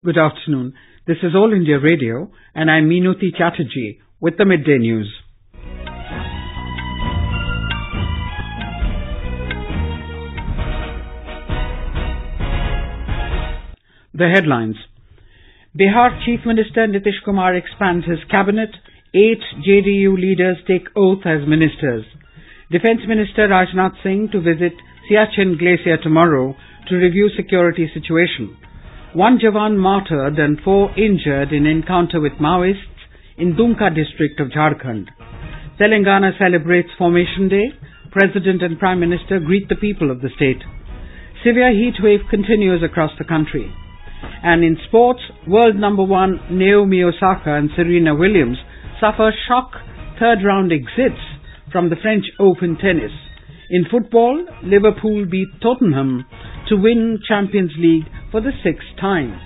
Good afternoon. This is All India Radio and I'm Meenuti Chatterjee with the Midday News. The headlines. Bihar Chief Minister Nitish Kumar expands his cabinet. 8 JDU leaders take oath as ministers. Defence Minister Rajnath Singh to visit Siachen glacier tomorrow to review security situation. 1 jawan martyred and 4 injured in encounter with Maoists in Dumka district of Jharkhand. Telangana celebrates Formation Day. President and Prime Minister greet the people of the state. Severe heatwave continues across the country. And in sports, world number 1 Naomi Osaka and Serena Williams suffer shock third-round exits from the French Open tennis. In football, Liverpool beat Tottenham to win Champions League for the 6th time.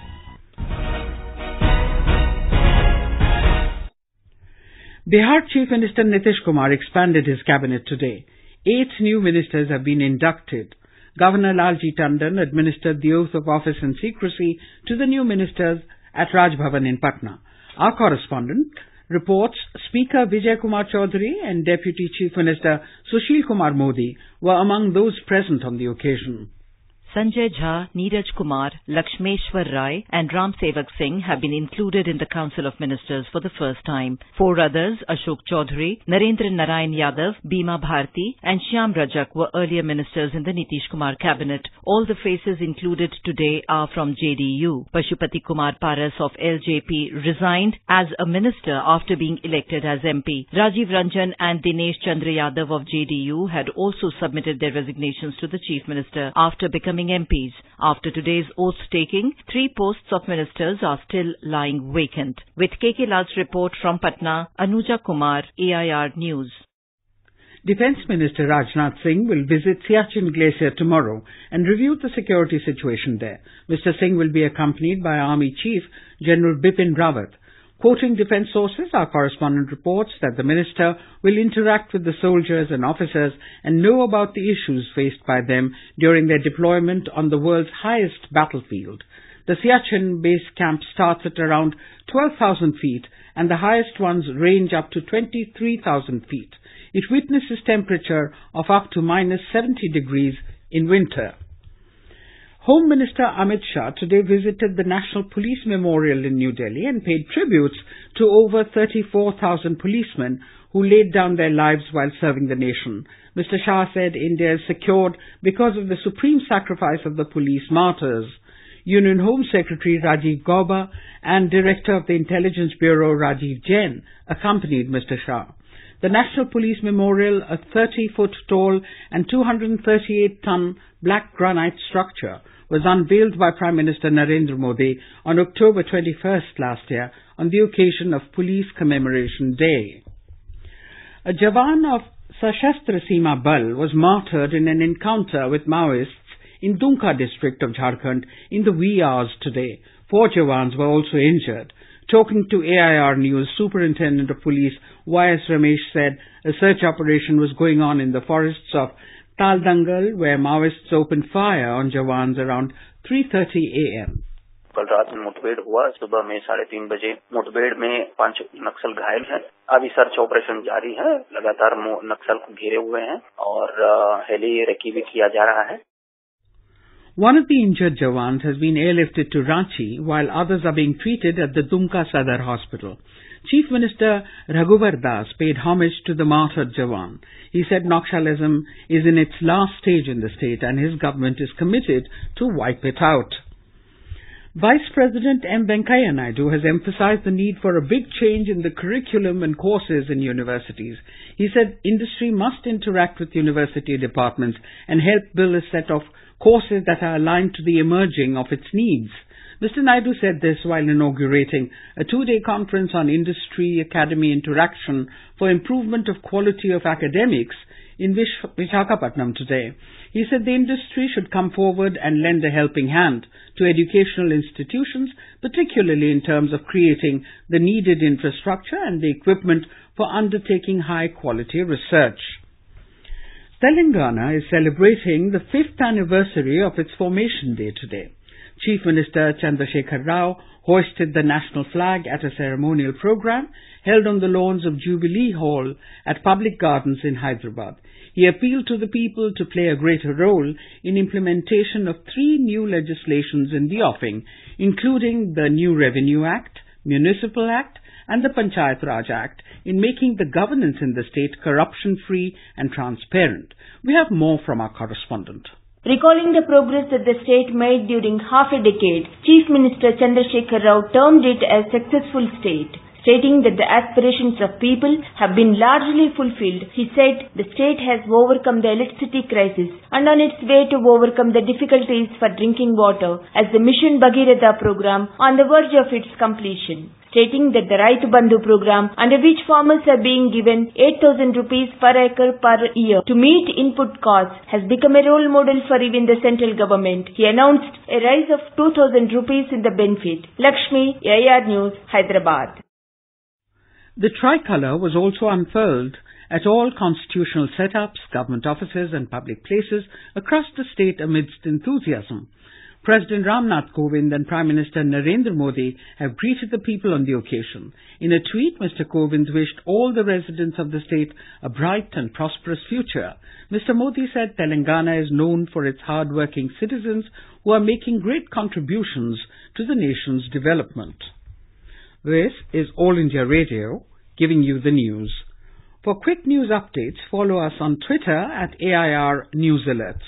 Bihar Chief Minister Nitish Kumar expanded his cabinet today. 8 new ministers have been inducted. Governor Lalji Tandon administered the oath of office in secrecy to the new ministers at Raj Bhavan in Patna. Our correspondent reports Speaker Vijay Kumar Chaudhary and Deputy Chief Minister Sushil Kumar Modi were among those present on the occasion. Sanjay Jha, Neeraj Kumar, Lakshmeshwar Rai and Ram Sevak Singh have been included in the Council of Ministers for the first time. 4 others, Ashok Chaudhary, Narendra Narayan Yadav, Bima Bharti and Shyam Rajak were earlier ministers in the Nitish Kumar cabinet. All the faces included today are from JDU. Pashupati Kumar Paras of LJP resigned as a minister after being elected as MP. Rajiv Ranjan and Dinesh Chandra Yadav of JDU had also submitted their resignations to the Chief Minister after becoming MPs. After today's oath-taking, 3 posts of ministers are still lying vacant. With KK Lal's report from Patna, Anuja Kumar, AIR News. Defence Minister Rajnath Singh will visit Siachen glacier tomorrow and review the security situation there. Mr. Singh will be accompanied by Army Chief General Bipin Rawat. Quoting defence sources, our correspondent reports that the minister will interact with the soldiers and officers and know about the issues faced by them during their deployment on the world's highest battlefield. The Siachen base camp starts at around 12,000 feet and the highest ones range up to 23,000 feet. It witnesses temperature of up to minus 70 degrees in winter. Home Minister Amit Shah today visited the National Police Memorial in New Delhi and paid tributes to over 34,000 policemen who laid down their lives while serving the nation. Mr. Shah said India is secured because of the supreme sacrifice of the police martyrs. Union Home Secretary Rajiv Gauba and Director of the Intelligence Bureau Rajiv Jain accompanied Mr. Shah. The National Police Memorial, a 30-foot tall and 238-ton black granite structure, was unveiled by Prime Minister Narendra Modi on October 21st last year on the occasion of Police Commemoration Day. A jawan of Sashastra Seema Bal was martyred in an encounter with Maoists in Dumka district of Jharkhand in the wee hours today. 4 jawans were also injured. Talking to AIR News, Superintendent of Police Y.S. Ramesh said a search operation was going on in the forests of Taldangal, where Maoists opened fire on jawans around 3:30 a.m. कल रात में मुठभेड़ हुआ। सुबह में 3:30 बजे मुठभेड़ में 5 नक्सल घायल हैं। अभी सर्च ऑपरेशन जारी है। लगातार नक्सल को घेरे हुए हैं और हेली रेकी भी किया जा रहा है। One of the injured jawans has been airlifted to Ranchi, while others are being treated at the Dumka Sadar Hospital. Chief Minister Raghuvar Das paid homage to the martyred jawan. He said Naxalism is in its last stage in the state and his government is committed to wipe it out. Vice President M. Venkaiah Naidu has emphasized the need for a big change in the curriculum and courses in universities. He said industry must interact with university departments and help build a set of courses that are aligned to the emerging of its needs. Mr. Naidu said this while inaugurating a 2-day conference on industry-academy interaction for improvement of quality of academics in Visakhapatnam today. He said the industry should come forward and lend a helping hand to educational institutions, particularly in terms of creating the needed infrastructure and the equipment for undertaking high-quality research. Telangana is celebrating the 5th anniversary of its Formation Day today. Chief Minister Chandrasekhar Rao hoisted the national flag at a ceremonial program held on the lawns of Jubilee Hall at Public Gardens in Hyderabad. He appealed to the people to play a greater role in implementation of 3 new legislations in the offing, including the new Revenue Act, Municipal Act, and the Panchayat Raj Act, in making the governance in the state corruption-free and transparent. We have more from our correspondent. Recalling the progress that the state made during half a decade, Chief Minister Chandrasekhar Rao termed it a successful state. Stating that the aspirations of people have been largely fulfilled, he said the state has overcome the electricity crisis and on its way to overcome the difficulties for drinking water as the Mission Bhagirath program on the verge of its completion. Stating that the Raitu Bandhu program, under which farmers are being given 8,000 rupees per acre per year to meet input costs, has become a role model for even the central government. He announced a rise of 2,000 rupees in the benefit. Lakshmi, AIR News, Hyderabad. The tricolour was also unfurled at all constitutional setups, government offices and public places across the state amidst enthusiasm. President Ramnath Kovind and Prime Minister Narendra Modi have greeted the people on the occasion. In a tweet, Mr. Kovind wished all the residents of the state a bright and prosperous future. Mr. Modi said Telangana is known for its hard-working citizens who are making great contributions to the nation's development. This is All India Radio, giving you the news. For quick news updates, follow us on Twitter at AIR News Alerts.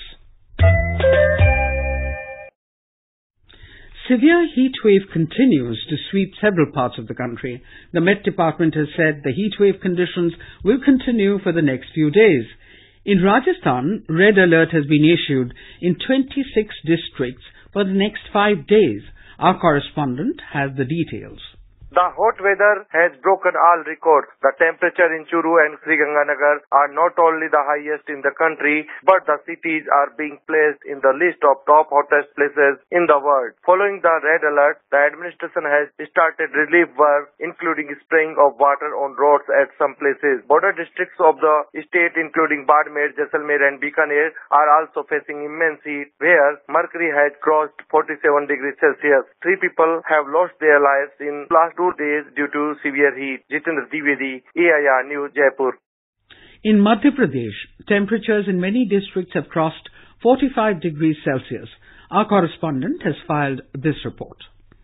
Severe heat wave continues to sweep several parts of the country. The Met Department has said the heat wave conditions will continue for the next few days. In Rajasthan, red alert has been issued in 26 districts for the next 5 days. Our correspondent has the details. The hot weather has broken all records. The temperature in Churu and Sriganganagar are not only the highest in the country, but the cities are being placed in the list of top hottest places in the world. Following the red alert, the administration has started relief work, including spraying of water on roads at some places. Border districts of the state, including Badmer, Jaisalmer and Bikaner, are also facing immense heat, where mercury has crossed 47 degrees Celsius. 3 people have lost their lives in last 2 days due to severe heat. Jitendra Dwivedi, AIR News, Jaipur. In Madhya Pradesh, temperatures in many districts have crossed 45 degrees Celsius. Our correspondent has filed this report.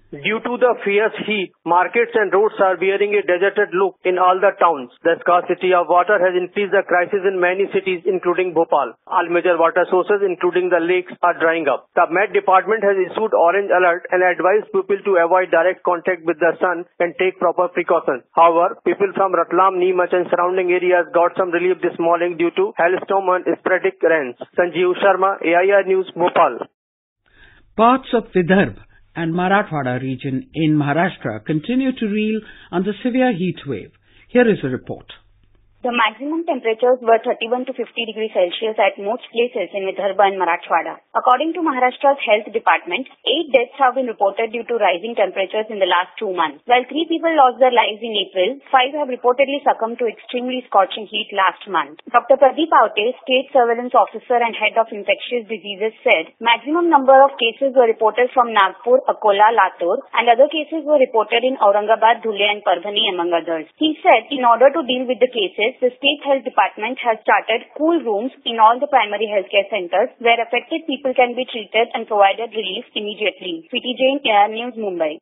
Due to the fierce heat, markets and roads are bearing a deserted look in all the towns. The scarcity of water has increased the crisis in many cities, including Bhopal. All major water sources, including the lakes, are drying up. The Met Department has issued orange alert and advised people to avoid direct contact with the sun and take proper precautions. However, people from Ratlam, Neemuch and surrounding areas got some relief this morning due to hailstorm and sporadic rains. Sanjeev Sharma, AIR News, Bhopal. Parts of Vidarbha and Marathwada region in Maharashtra continue to reel under severe heat wave. Here is a report. The maximum temperatures were 31 to 50 degrees Celsius at most places in Vidarbha and Marathwada. According to Maharashtra's Health Department, 8 deaths have been reported due to rising temperatures in the last 2 months. While 3 people lost their lives in April, 5 have reportedly succumbed to extremely scorching heat last month. Dr. Pradeep Aute, State Surveillance Officer and Head of Infectious Diseases, said maximum number of cases were reported from Nagpur, Akola, Latur, and other cases were reported in Aurangabad, Dhule and Parbhani, among others. He said in order to deal with the cases, the State Health Department has started cool rooms in all the primary healthcare centers where affected people can be treated and provided relief immediately. Sweetie Jain, AIR News, Mumbai.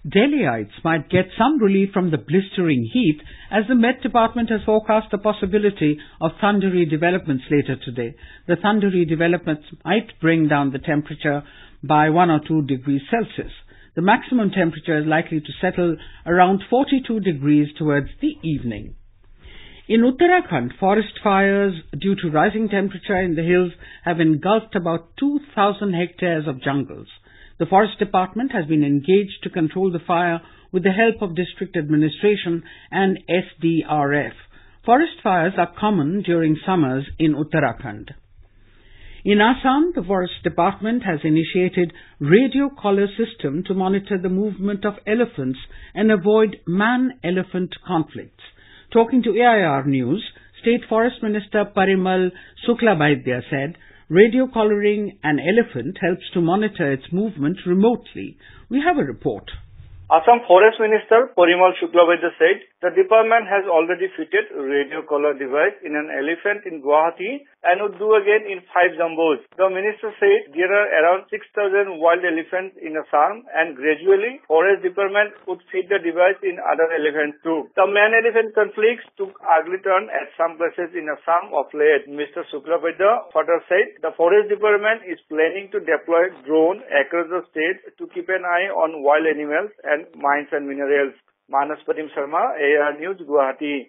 Delhiites might get some relief from the blistering heat as the Met Department has forecast the possibility of thundery developments later today. The thundery developments might bring down the temperature by 1 or 2 degrees Celsius. The maximum temperature is likely to settle around 42 degrees towards the evening. In Uttarakhand, forest fires due to rising temperature in the hills have engulfed about 2,000 hectares of jungles. The Forest Department has been engaged to control the fire with the help of district administration and SDRF. Forest fires are common during summers in Uttarakhand. In Assam, the Forest Department has initiated radio collar system to monitor the movement of elephants and avoid man-elephant conflicts. Talking to AIR News, State Forest Minister Parimal Suklabaidya said Radio collaring an elephant helps to monitor its movement remotely. We have a report. Assam Forest Minister Parimal Shuklabaidya said the department has already fitted a radio collar device in an elephant in Guwahati and would do again in 5 jumbos. The minister said there are around 6,000 wild elephants in Assam and gradually Forest Department would fit the device in other elephants too. The man-elephant conflicts took ugly turn at some places in Assam of late. Mr. Shuklabaidya further said the Forest Department is planning to deploy drones across the state to keep an eye on wild animals and mines and minerals. Manas Patim Sharma, AR News, Guwahati.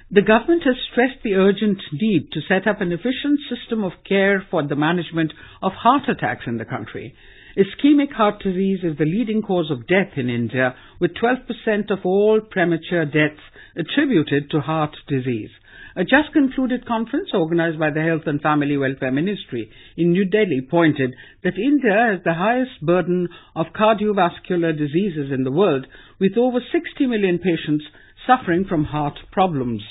The government has stressed the urgent need to set up an efficient system of care for the management of heart attacks in the country. Ischemic heart disease is the leading cause of death in India, with 12% of all premature deaths attributed to heart disease. A just concluded conference organized by the Health and Family Welfare Ministry in New Delhi pointed that India has the highest burden of cardiovascular diseases in the world, with over 60 million patients suffering from heart problems.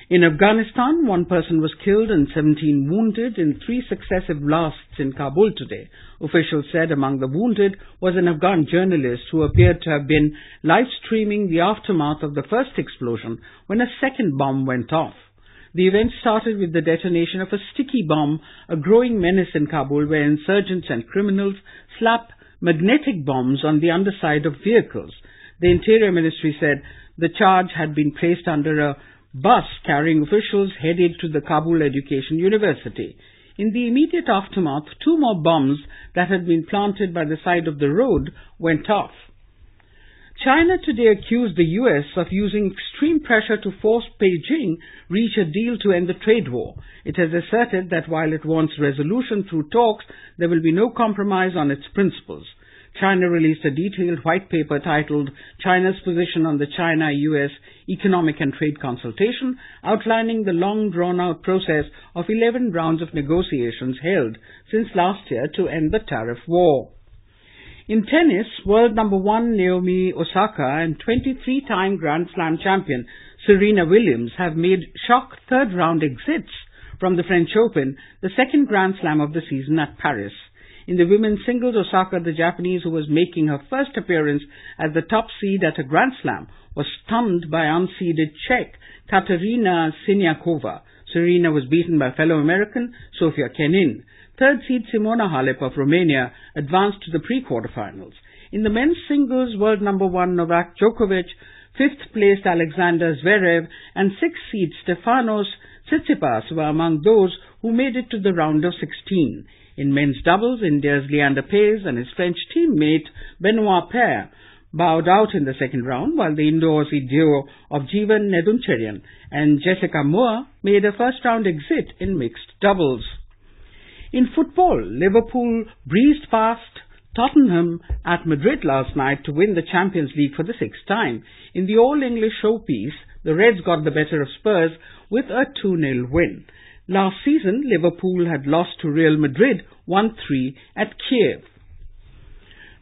In Afghanistan, 1 person was killed and 17 wounded in 3 successive blasts in Kabul today. Officials said among the wounded was an Afghan journalist who appeared to have been live-streaming the aftermath of the first explosion when a second bomb went off. The event started with the detonation of a sticky bomb, a growing menace in Kabul where insurgents and criminals slap magnetic bombs on the underside of vehicles. The Interior Ministry said the charge had been placed under a bus carrying officials headed to the Kabul Education University. In the immediate aftermath, 2 more bombs that had been planted by the side of the road went off. China today accused the US of using extreme pressure to force Beijing reach a deal to end the trade war. It has asserted that while it wants resolution through talks, there will be no compromise on its principles. China released a detailed white paper titled China's Position on the China-US Economic and Trade Consultation, outlining the long drawn-out process of 11 rounds of negotiations held since last year to end the tariff war. In tennis, world number 1 Naomi Osaka and 23-time Grand Slam champion Serena Williams have made shock third-round exits from the French Open, the second Grand Slam of the season at Paris. In the women's singles, Osaka, the Japanese who was making her first appearance as the top seed at a Grand Slam, was stunned by unseeded Czech Katerina Siniakova. Serena was beaten by fellow American Sofia Kenin. Third seed Simona Halep of Romania advanced to the pre-quarterfinals. In the men's singles, world number 1 Novak Djokovic, 5th placed Alexander Zverev and 6th seed Stefanos Tsitsipas were among those who made it to the round of 16. In men's doubles, India's Leander Paes and his French teammate Benoit Paire bowed out in the second round, while the Indo-Aussie duo of Jeevan Neduncharyan and Jessica Moore made a first-round exit in mixed doubles. In football, Liverpool breezed past Tottenham at Madrid last night to win the Champions League for the 6th time. In the All-English showpiece, the Reds got the better of Spurs with a 2-0 win. Last season, Liverpool had lost to Real Madrid 1-3 at Kiev.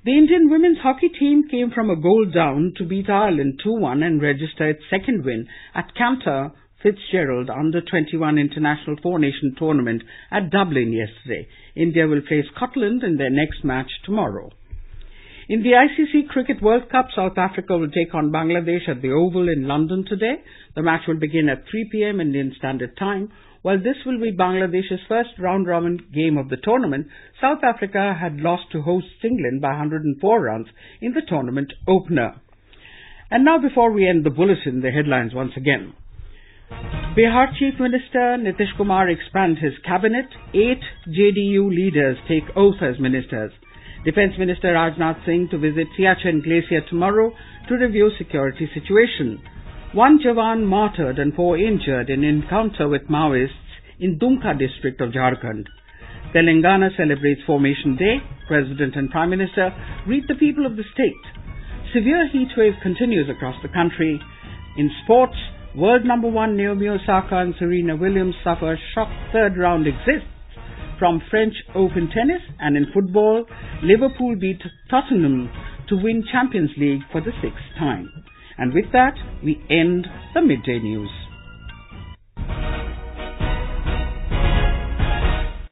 The Indian women's hockey team came from a goal down to beat Ireland 2-1 and register its second win at Cantor Fitzgerald Under-21 International Four-Nation Tournament at Dublin yesterday. India will face Scotland in their next match tomorrow. In the ICC Cricket World Cup, South Africa will take on Bangladesh at the Oval in London today. The match will begin at 3 p.m. Indian Standard Time. While this will be Bangladesh's first round-robin game of the tournament, South Africa had lost to hosts England by 104 runs in the tournament opener. And now, before we end the bulletin, the headlines once again. Bihar Chief Minister Nitish Kumar expands his cabinet. 8 JDU leaders take oath as ministers. Defence Minister Rajnath Singh to visit Siachen glacier tomorrow to review security situation. 1 jawan martyred and 4 injured in encounter with Maoists in Dumka district of Jharkhand. Telangana celebrates Formation Day. President and Prime Minister greet the people of the state. Severe heatwave continues across the country. In sports, world number 1 Naomi Osaka and Serena Williams suffer shock third-round exits from French Open tennis. And in football, Liverpool beat Tottenham to win Champions League for the 6th time. And with that, we end the Midday News.